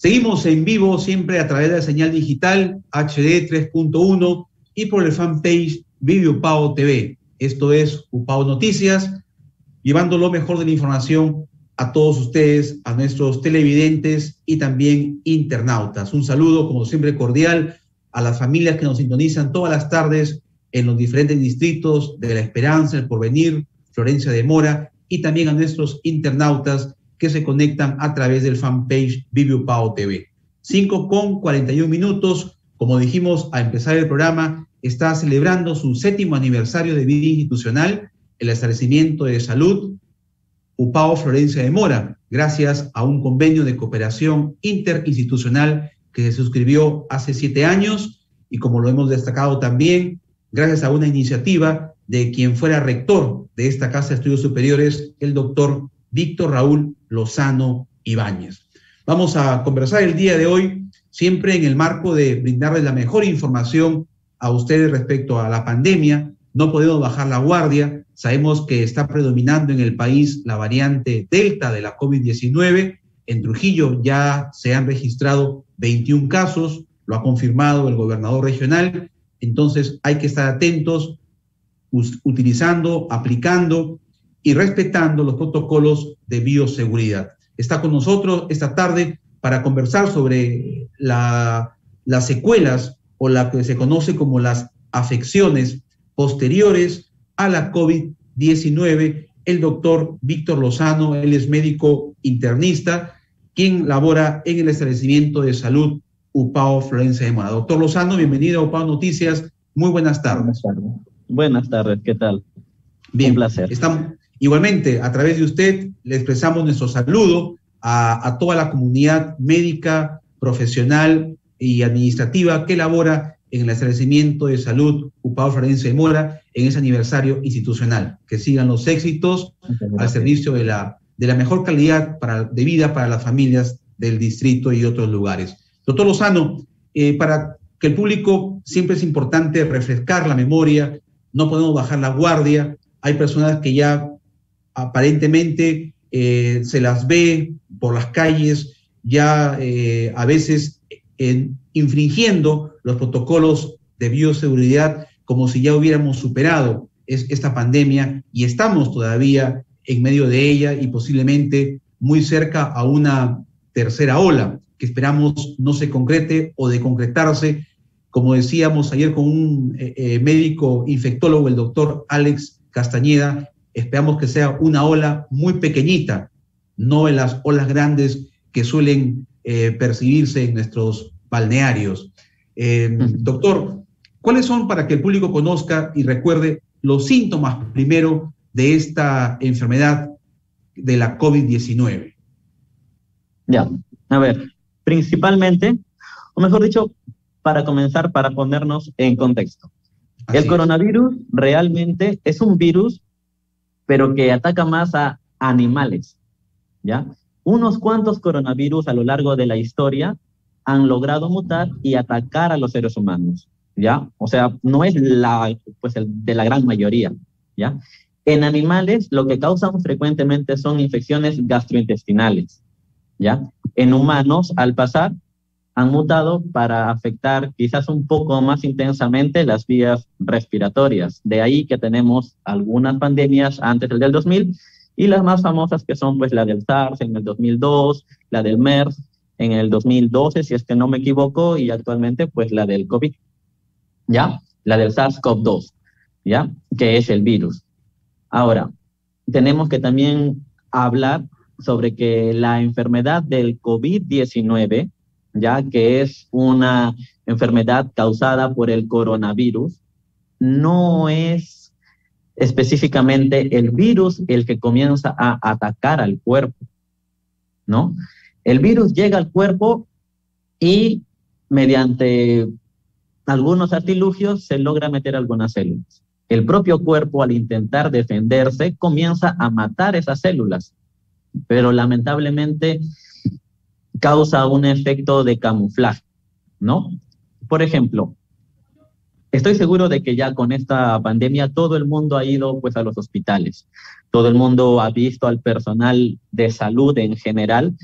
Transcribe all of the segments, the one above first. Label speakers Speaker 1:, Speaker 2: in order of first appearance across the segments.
Speaker 1: Seguimos en vivo siempre a través de la señal digital HD 3.1 y por el fanpage Vive Upao TV. Esto es Upao Noticias, llevando lo mejor de la información a todos ustedes, a nuestros televidentes y también internautas. Un saludo, como siempre, cordial a las familias que nos sintonizan todas las tardes en los diferentes distritos de La Esperanza, El Porvenir, Florencia de Mora, y también a nuestros internautas que se conectan a través del fanpage Vive Upao TV. 5:41, como dijimos al empezar el programa, está celebrando su 7º aniversario de vida institucional, el establecimiento de salud Upao Florencia de Mora, gracias a un convenio de cooperación interinstitucional que se suscribió hace 7 años y, como lo hemos destacado también, gracias a una iniciativa de quien fuera rector de esta Casa de Estudios Superiores, el doctor Víctor Raúl Lozano Ibáñez. Vamos a conversar el día de hoy, siempre en el marco de brindarles la mejor información a ustedes respecto a la pandemia. No podemos bajar la guardia. Sabemos que está predominando en el país la variante Delta de la COVID-19. En Trujillo ya se han registrado 21 casos, lo ha confirmado el gobernador regional. Entonces hay que estar atentos, utilizando, aplicando y respetando los protocolos de bioseguridad. Está con nosotros esta tarde para conversar sobre las secuelas o la que se conoce como las afecciones posteriores a la COVID-19, el doctor Víctor Lozano. Él es médico internista, quien labora en el establecimiento de salud Upao Florencia de Mora. Doctor Lozano, bienvenido a Upao Noticias. Muy buenas tardes.
Speaker 2: Buenas tardes, ¿qué tal?
Speaker 1: Bien,
Speaker 2: un placer.
Speaker 1: Igualmente, a través de usted, le expresamos nuestro saludo a toda la comunidad médica, profesional y administrativa que labora en el establecimiento de salud Upao Florencia de Mora en ese aniversario institucional. Que sigan los éxitos al servicio de la mejor calidad de vida para las familias del distrito y otros lugares. Doctor Lozano, para que el público, siempre es importante refrescar la memoria, no podemos bajar la guardia. Hay personas que ya aparentemente se las ve por las calles, ya a veces infringiendo los protocolos de bioseguridad, como si ya hubiéramos superado esta pandemia y estamos todavía en medio de ella y posiblemente muy cerca a una tercera ola que esperamos no se concrete, o de concretarse, como decíamos ayer con un médico infectólogo, el doctor Alex Castañeda, esperamos que sea una ola muy pequeñita, no en las olas grandes que suelen percibirse en nuestros balnearios. Doctor, ¿cuáles son, para que el público conozca y recuerde, los síntomas primero de esta enfermedad de la COVID-19?
Speaker 2: Ya, a ver, principalmente, o mejor dicho, para comenzar, para ponernos en contexto. El coronavirus realmente es un virus, pero que ataca más a animales, ¿ya? Unos cuantos coronavirus a lo largo de la historia han logrado mutar y atacar a los seres humanos, ¿ya? O sea, no es de la gran mayoría, ¿ya? En animales, lo que causan frecuentemente son infecciones gastrointestinales, ¿ya? En humanos, al pasar, han mutado para afectar quizás un poco más intensamente las vías respiratorias. De ahí que tenemos algunas pandemias antes del 2000 y las más famosas, que son pues la del SARS en el 2002, la del MERS en el 2012, si es que no me equivoco, y actualmente pues la del COVID, ¿ya? La del SARS-CoV-2, ¿ya? Que es el virus. Ahora, tenemos que también hablar sobre que la enfermedad del COVID-19, ya que es una enfermedad causada por el coronavirus, no es específicamente el virus el que comienza a atacar al cuerpo, ¿no? El virus llega al cuerpo y mediante algunos artilugios se logra meter algunas células. El propio cuerpo, al intentar defenderse, comienza a matar esas células, pero lamentablemente causa un efecto de camuflaje, ¿no? Por ejemplo, estoy seguro de que ya con esta pandemia todo el mundo ha ido pues a los hospitales. Todo el mundo ha visto al personal de salud en general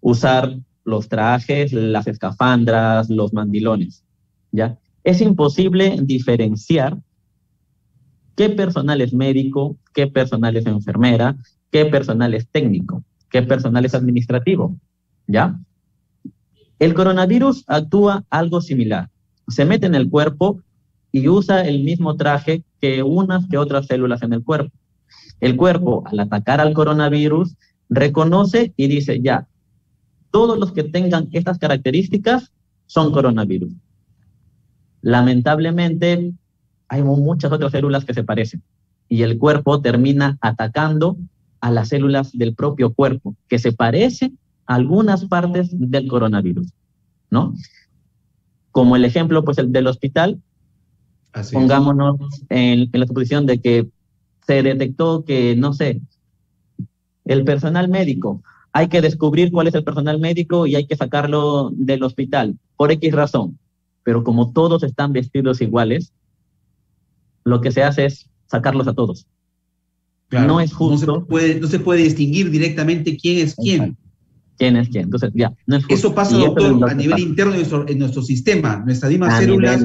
Speaker 2: usar los trajes, las escafandras, los mandilones, ¿ya? Es imposible diferenciar qué personal es médico, qué personal es enfermera, qué personal es técnico, qué personal es administrativo, ¿ya? El coronavirus actúa algo similar. Se mete en el cuerpo y usa el mismo traje que unas que otras células en el cuerpo. El cuerpo, al atacar al coronavirus, reconoce y dice, ya, todos los que tengan estas características son coronavirus. Lamentablemente, hay muchas otras células que se parecen y el cuerpo termina atacando a las células del propio cuerpo, que se parecen a algunas partes del coronavirus, ¿no? Como el ejemplo, pues, el del hospital. Así pongámonos en la suposición de que se detectó que, no sé, el personal médico, hay que descubrir cuál es el personal médico y hay que sacarlo del hospital, por X razón. Pero como todos están vestidos iguales, lo que se hace es sacarlos a todos.
Speaker 1: Claro, no es justo. No se puede distinguir directamente quién es quién.
Speaker 2: ¿Quién es quién? Entonces, ya, no es justo.
Speaker 1: Eso pasa, doctor, a nivel interno en nuestro sistema. Nuestras mismas células,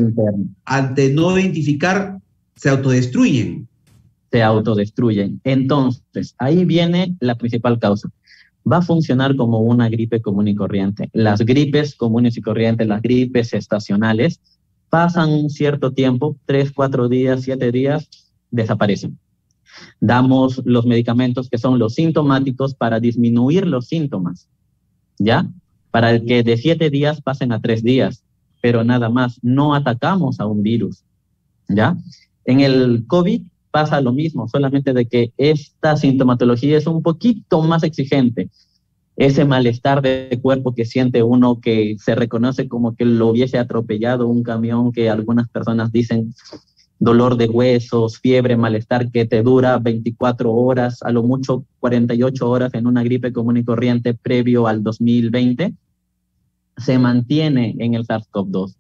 Speaker 1: ante no identificar, se autodestruyen.
Speaker 2: Se autodestruyen. Entonces, ahí viene la principal causa. Va a funcionar como una gripe común y corriente. Las gripes comunes y corrientes, las gripes estacionales, pasan un cierto tiempo, 3, 4 días, 7 días, desaparecen. Damos los medicamentos que son los sintomáticos para disminuir los síntomas, ¿ya? Para que de 7 días pasen a 3 días, pero nada más, no atacamos a un virus, ¿ya? En el COVID pasa lo mismo, solamente de que esta sintomatología es un poquito más exigente. Ese malestar de cuerpo que siente uno, que se reconoce como que lo hubiese atropellado un camión, que algunas personas dicen dolor de huesos, fiebre, malestar que te dura 24 horas, a lo mucho 48 horas en una gripe común y corriente previo al 2020, se mantiene en el SARS-CoV-2,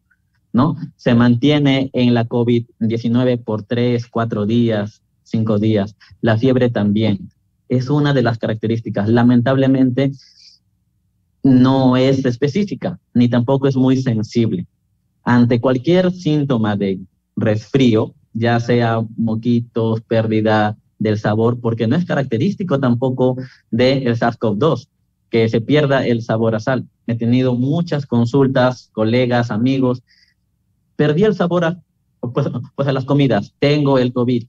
Speaker 2: ¿no? Se mantiene en la COVID-19 por 3, 4 días, 5 días. La fiebre también. Es una de las características. Lamentablemente, no es específica, ni tampoco es muy sensible. Ante cualquier síntoma de resfrío, ya sea moquitos, pérdida del sabor, porque no es característico tampoco del SARS-CoV-2, que se pierda el sabor a sal. He tenido muchas consultas, colegas, amigos, perdí el sabor a las comidas, tengo el COVID.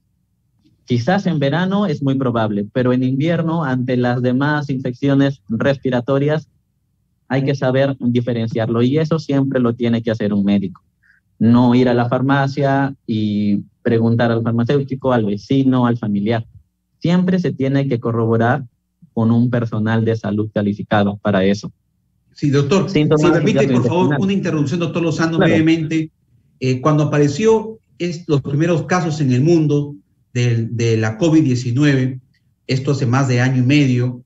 Speaker 2: Quizás en verano es muy probable, pero en invierno, ante las demás infecciones respiratorias, hay que saber diferenciarlo, y eso siempre lo tiene que hacer un médico. No ir a la farmacia y preguntar al farmacéutico, al vecino, al familiar. Siempre se tiene que corroborar con un personal de salud calificado para eso.
Speaker 1: Sí, doctor, si permite, por favor, una interrupción, doctor Lozano, claro. Brevemente. Cuando apareció los primeros casos en el mundo de la COVID-19, esto hace más de año y medio,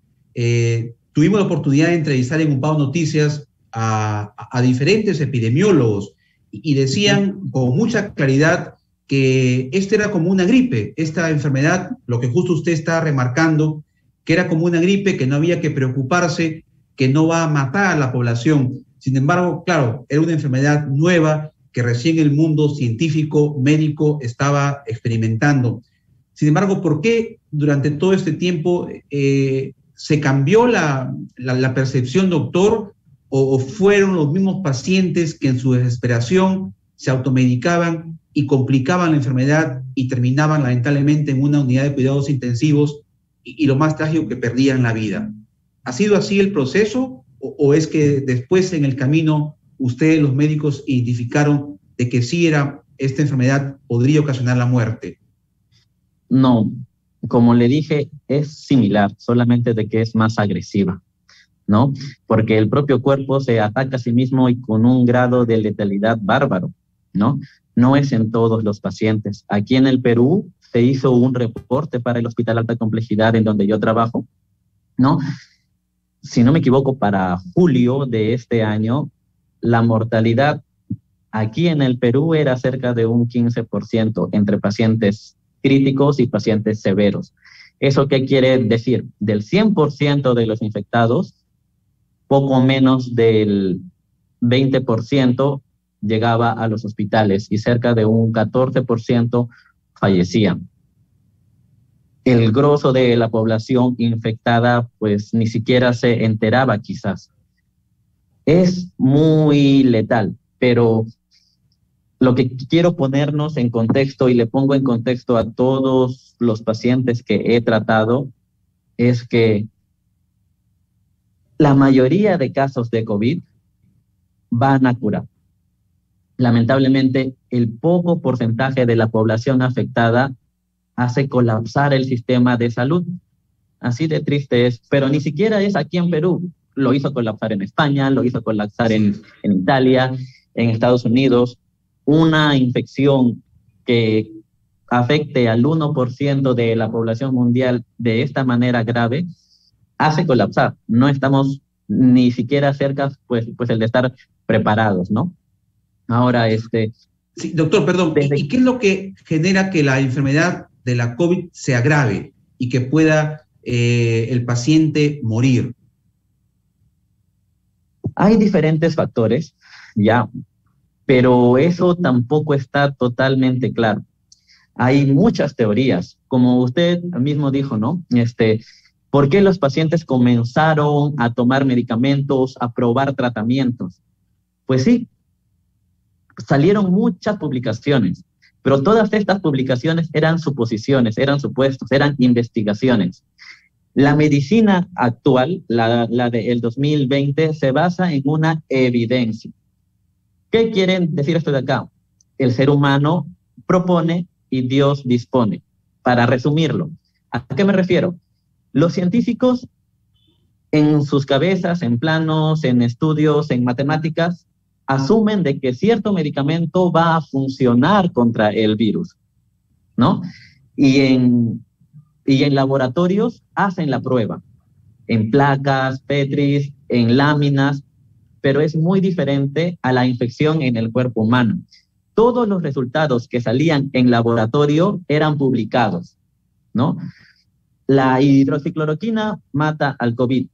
Speaker 1: tuvimos la oportunidad de entrevistar en UNPAO Noticias a diferentes epidemiólogos y decían con mucha claridad que esta era como una gripe, esta enfermedad, lo que justo usted está remarcando, que era como una gripe, que no había que preocuparse, que no va a matar a la población. Sin embargo, claro, era una enfermedad nueva que recién el mundo científico, médico, estaba experimentando. Sin embargo, ¿por qué durante todo este tiempo se cambió la percepción, doctor, o fueron los mismos pacientes que en su desesperación se automedicaban y complicaban la enfermedad y terminaban lamentablemente en una unidad de cuidados intensivos y lo más trágico, que perdían la vida? ¿Ha sido así el proceso o es que después en el camino ustedes, los médicos, identificaron de que sí esta enfermedad podría ocasionar la muerte?
Speaker 2: No, como le dije, es similar, solamente de que es más agresiva, ¿no? Porque el propio cuerpo se ataca a sí mismo y con un grado de letalidad bárbaro, ¿no? No es en todos los pacientes. Aquí en el Perú se hizo un reporte para el Hospital Alta Complejidad en donde yo trabajo, ¿no? Si no me equivoco, para julio de este año, la mortalidad aquí en el Perú era cerca de un 15% entre pacientes críticos y pacientes severos. ¿Eso qué quiere decir? Del 100% de los infectados, poco menos del 20% llegaba a los hospitales y cerca de un 14% fallecía. El grosso de la población infectada pues ni siquiera se enteraba quizás. Es muy letal, pero lo que quiero ponernos en contexto, y le pongo en contexto a todos los pacientes que he tratado, es que la mayoría de casos de COVID van a curar. Lamentablemente, el poco porcentaje de la población afectada hace colapsar el sistema de salud. Así de triste es, pero ni siquiera es aquí en Perú. Lo hizo colapsar en España, lo hizo colapsar en Italia, en Estados Unidos. Una infección que afecte al 1% de la población mundial de esta manera grave hace colapsar. No estamos ni siquiera cerca, pues el de estar preparados, ¿no? Ahora,
Speaker 1: Sí, doctor, perdón, ¿y qué es lo que genera que la enfermedad de la COVID se agrave y que pueda el paciente morir?
Speaker 2: Hay diferentes factores, ya, pero eso tampoco está totalmente claro. Hay muchas teorías, como usted mismo dijo, ¿no? ¿Por qué los pacientes comenzaron a tomar medicamentos, a probar tratamientos? Pues sí, salieron muchas publicaciones, pero todas estas publicaciones eran suposiciones, eran supuestos, eran investigaciones. La medicina actual, la del 2020, se basa en una evidencia. ¿Qué quieren decir esto de acá? El ser humano propone y Dios dispone. Para resumirlo, ¿a qué me refiero? Los científicos en sus cabezas, en planos, en estudios, en matemáticas, asumen de que cierto medicamento va a funcionar contra el virus, ¿no? Y en laboratorios hacen la prueba, en placas, petris, en láminas, pero es muy diferente a la infección en el cuerpo humano. Todos los resultados que salían en laboratorio eran publicados, ¿no? La hidroxicloroquina mata al COVID.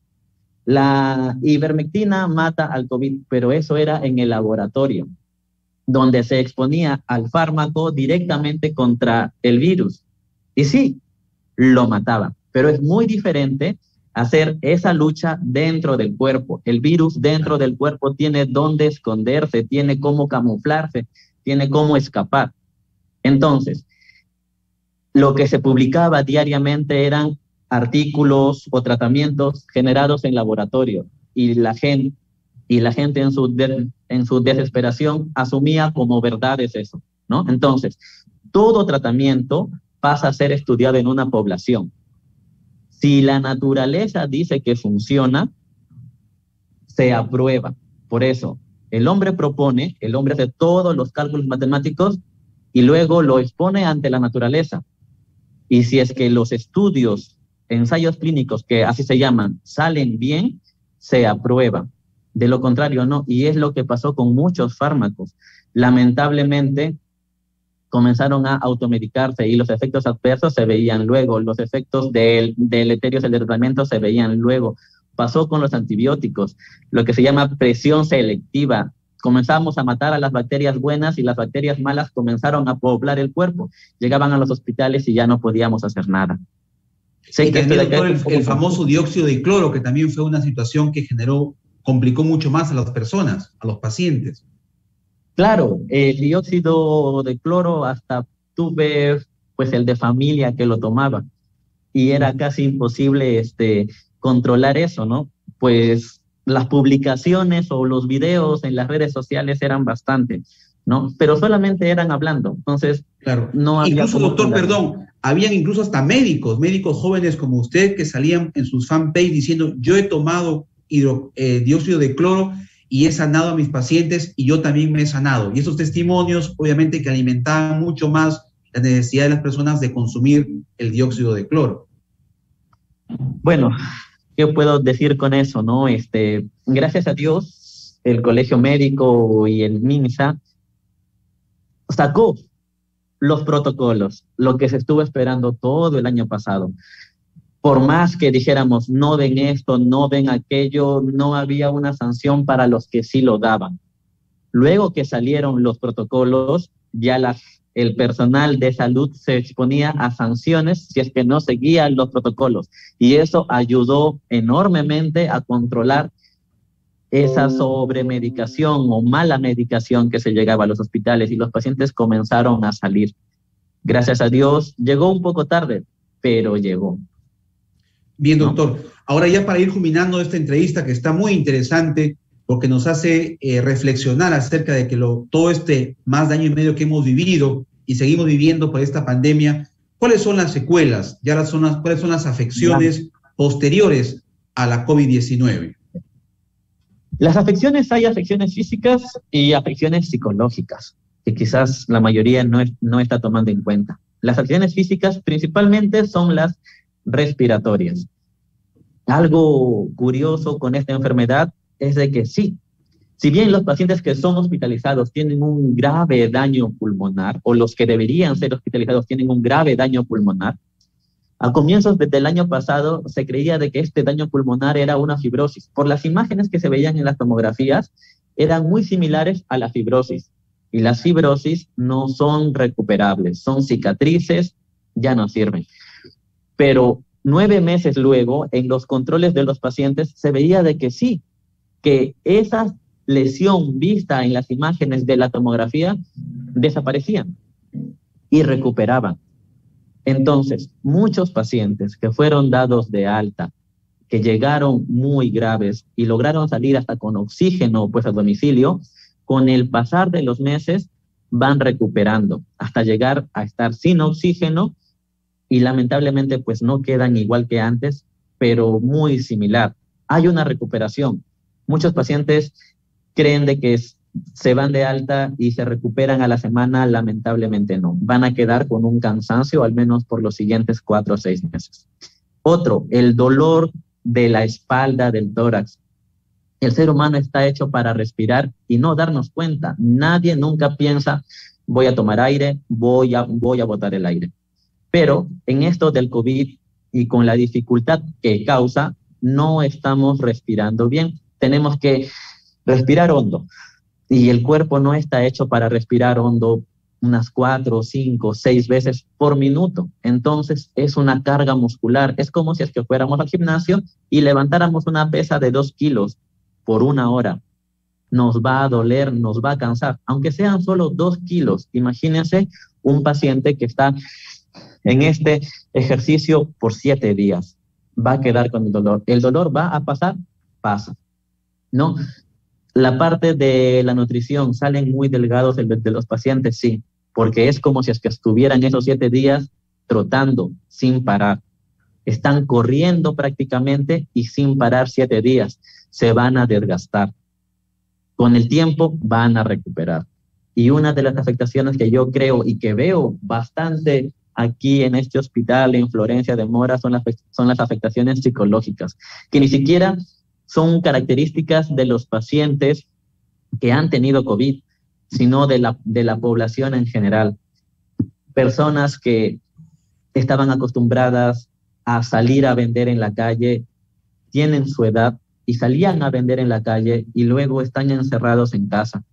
Speaker 2: La ivermectina mata al COVID, pero eso era en el laboratorio, donde se exponía al fármaco directamente contra el virus. Y sí, lo mataba, pero es muy diferente hacer esa lucha dentro del cuerpo. El virus dentro del cuerpo tiene dónde esconderse, tiene cómo camuflarse, tiene cómo escapar. Entonces, lo que se publicaba diariamente eran artículos o tratamientos generados en laboratorio y la gente en su desesperación asumía como verdades eso, ¿no? Entonces, todo tratamiento pasa a ser estudiado en una población. Si la naturaleza dice que funciona, se aprueba. Por eso, el hombre propone, el hombre hace todos los cálculos matemáticos y luego lo expone ante la naturaleza. Y si es que los estudios, ensayos clínicos, que así se llaman, salen bien, se aprueba. De lo contrario, no. Y es lo que pasó con muchos fármacos. Lamentablemente, comenzaron a automedicarse y los efectos adversos se veían luego. Los efectos deleterios del tratamiento se veían luego. Pasó con los antibióticos, lo que se llama presión selectiva. Comenzamos a matar a las bacterias buenas y las bacterias malas comenzaron a poblar el cuerpo. Llegaban a los hospitales y ya no podíamos hacer nada.
Speaker 1: Y también, doctor, el famoso dióxido de cloro, que también fue una situación que complicó mucho más a las personas, a los pacientes.
Speaker 2: Claro, el dióxido de cloro, hasta tuve pues el de familia que lo tomaba y era casi imposible controlar eso, ¿no? Pues las publicaciones o los videos en las redes sociales eran bastante, ¿no? Pero solamente eran hablando, entonces
Speaker 1: claro.
Speaker 2: No había
Speaker 1: incluso, doctor, perdón, habían incluso hasta médicos jóvenes como usted que salían en sus fanpage diciendo yo he tomado dióxido de cloro y he sanado a mis pacientes y yo también me he sanado. Y esos testimonios obviamente que alimentaban mucho más la necesidad de las personas de consumir el dióxido de cloro.
Speaker 2: Bueno, ¿qué puedo decir con eso, no? Gracias a Dios, el Colegio Médico y el MINSA sacó los protocolos, lo que se estuvo esperando todo el año pasado. Por más que dijéramos, no den esto, no den aquello, no había una sanción para los que sí lo daban. Luego que salieron los protocolos, ya el personal de salud se exponía a sanciones si es que no seguían los protocolos. Y eso ayudó enormemente a controlar esa sobremedicación o mala medicación que se llegaba a los hospitales, y los pacientes comenzaron a salir. Gracias a Dios, llegó un poco tarde, pero llegó.
Speaker 1: Bien, doctor. Ahora ya para ir culminando esta entrevista, que está muy interesante, porque nos hace reflexionar acerca de que todo este más de año y medio que hemos vivido y seguimos viviendo por esta pandemia, ¿cuáles son las secuelas? ¿Cuáles son las afecciones posteriores a la COVID-19?
Speaker 2: Las afecciones, hay afecciones físicas y afecciones psicológicas, que quizás la mayoría no está tomando en cuenta. Las afecciones físicas principalmente son las respiratorias. Algo curioso con esta enfermedad es de que sí, si bien los pacientes que son hospitalizados tienen un grave daño pulmonar, o los que deberían ser hospitalizados tienen un grave daño pulmonar, a comienzos del año pasado se creía de que este daño pulmonar era una fibrosis. Por las imágenes que se veían en las tomografías, eran muy similares a la fibrosis. Y las fibrosis no son recuperables, son cicatrices, ya no sirven. Pero 9 meses luego, en los controles de los pacientes, se veía de que sí, que esa lesión vista en las imágenes de la tomografía desaparecían y recuperaban. Entonces, muchos pacientes que fueron dados de alta, que llegaron muy graves y lograron salir hasta con oxígeno pues a domicilio, con el pasar de los meses van recuperando hasta llegar a estar sin oxígeno, y lamentablemente pues no quedan igual que antes, pero muy similar. Hay una recuperación. Muchos pacientes creen de que se van de alta y se recuperan a la semana. Lamentablemente no. Van a quedar con un cansancio al menos por los siguientes 4 o 6 meses. Otro, el dolor de la espalda, del tórax. El ser humano está hecho para respirar y no darnos cuenta. Nadie nunca piensa, voy a tomar aire, voy a botar el aire. Pero en esto del COVID y con la dificultad que causa, no estamos respirando bien. Tenemos que respirar hondo. Y el cuerpo no está hecho para respirar hondo unas 4, 5, 6 veces por minuto. Entonces es una carga muscular. Es como si es que fuéramos al gimnasio y levantáramos una pesa de 2 kilos por 1 hora. Nos va a doler, nos va a cansar. Aunque sean solo 2 kilos. Imagínense un paciente que está en este ejercicio por 7 días. Va a quedar con el dolor. ¿El dolor va a pasar? Pasa. ¿No? La parte de la nutrición, ¿salen muy delgados de los pacientes? Sí, porque es como si es que estuvieran esos 7 días trotando sin parar. Están corriendo prácticamente y sin parar 7 días. Se van a desgastar. Con el tiempo van a recuperar. Y una de las afectaciones que yo creo y que veo bastante aquí en este hospital en Florencia de Mora son las afectaciones psicológicas, que ni siquiera son características de los pacientes que han tenido COVID, sino de la población en general. Personas que estaban acostumbradas a salir a vender en la calle, tienen su edad y salían a vender en la calle y luego están encerrados en casa.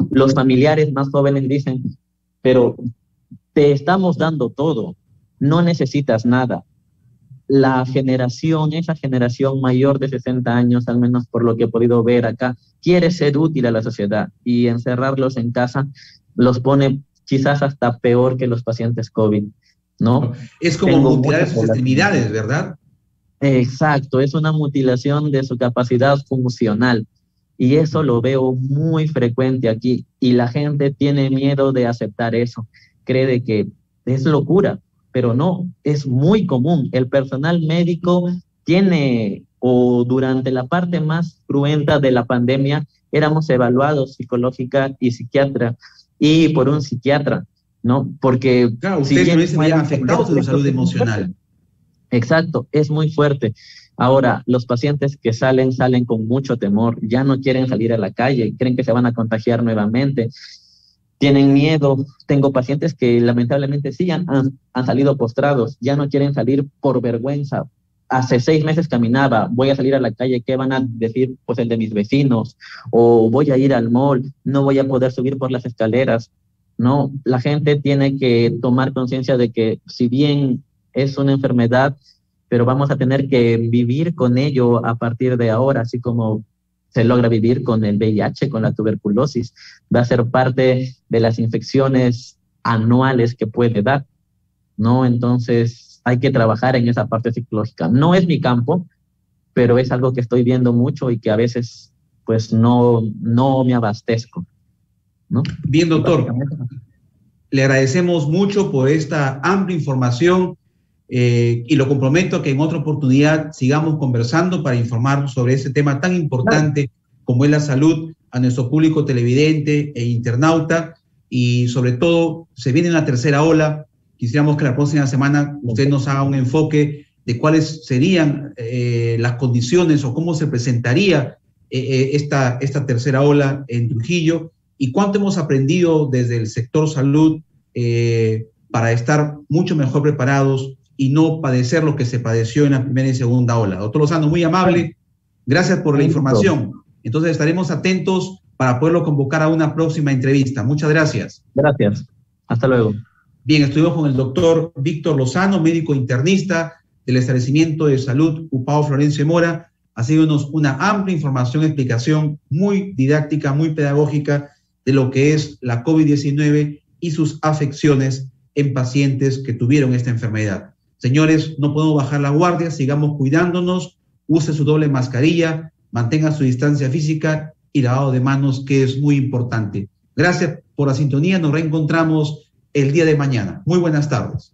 Speaker 2: Los familiares más jóvenes dicen, pero te estamos dando todo, no necesitas nada. Esa generación mayor de 60 años, al menos por lo que he podido ver acá, quiere ser útil a la sociedad, y encerrarlos en casa los pone quizás hasta peor que los pacientes COVID, ¿no?
Speaker 1: Es como mutilar sus extremidades, ¿verdad?
Speaker 2: Exacto, es una mutilación de su capacidad funcional, y eso lo veo muy frecuente aquí, y la gente tiene miedo de aceptar eso, cree que es locura. Pero no, es muy común. El personal médico durante la parte más cruenta de la pandemia, éramos evaluados psicológica y por un psiquiatra, ¿no? Porque
Speaker 1: claro, ustedes no se veían afectados de su salud emocional.
Speaker 2: Exacto, es muy fuerte. Ahora, los pacientes que salen con mucho temor, ya no quieren salir a la calle, creen que se van a contagiar nuevamente. Tienen miedo. Tengo pacientes que lamentablemente sí han salido postrados, ya no quieren salir por vergüenza. hace 6 meses caminaba, voy a salir a la calle, ¿qué van a decir? Pues el de mis vecinos, o voy a ir al mall, no voy a poder subir por las escaleras. No, la gente tiene que tomar conciencia de que si bien es una enfermedad, pero vamos a tener que vivir con ello a partir de ahora, así como se logra vivir con el VIH, con la tuberculosis. Va a ser parte de las infecciones anuales que puede dar, ¿no? Entonces hay que trabajar en esa parte psicológica. No es mi campo, pero es algo que estoy viendo mucho y que a veces pues no me abastezco, ¿no?
Speaker 1: Bien, doctor. Le agradecemos mucho por esta amplia información y lo comprometo a que en otra oportunidad sigamos conversando para informar sobre este tema tan importante como es la salud a nuestro público televidente e internauta, y sobre todo se viene la tercera ola. Quisiéramos que la próxima semana usted nos haga un enfoque de cuáles serían las condiciones o cómo se presentaría esta tercera ola en Trujillo, y cuánto hemos aprendido desde el sector salud para estar mucho mejor preparados y no padecer lo que se padeció en la primera y segunda ola. Doctor Lozano, muy amable, gracias por la información. Entonces estaremos atentos para poderlo convocar a una próxima entrevista. Muchas gracias.
Speaker 2: Gracias. Hasta luego.
Speaker 1: Bien, estuvimos con el doctor Víctor Lozano, médico internista del establecimiento de salud UPAO Florencio Mora, haciéndonos una amplia información, explicación muy didáctica, muy pedagógica de lo que es la COVID-19 y sus afecciones en pacientes que tuvieron esta enfermedad. Señores, no podemos bajar la guardia, sigamos cuidándonos, use su doble mascarilla, mantenga su distancia física y lavado de manos, que es muy importante. Gracias por la sintonía, nos reencontramos el día de mañana. Muy buenas tardes.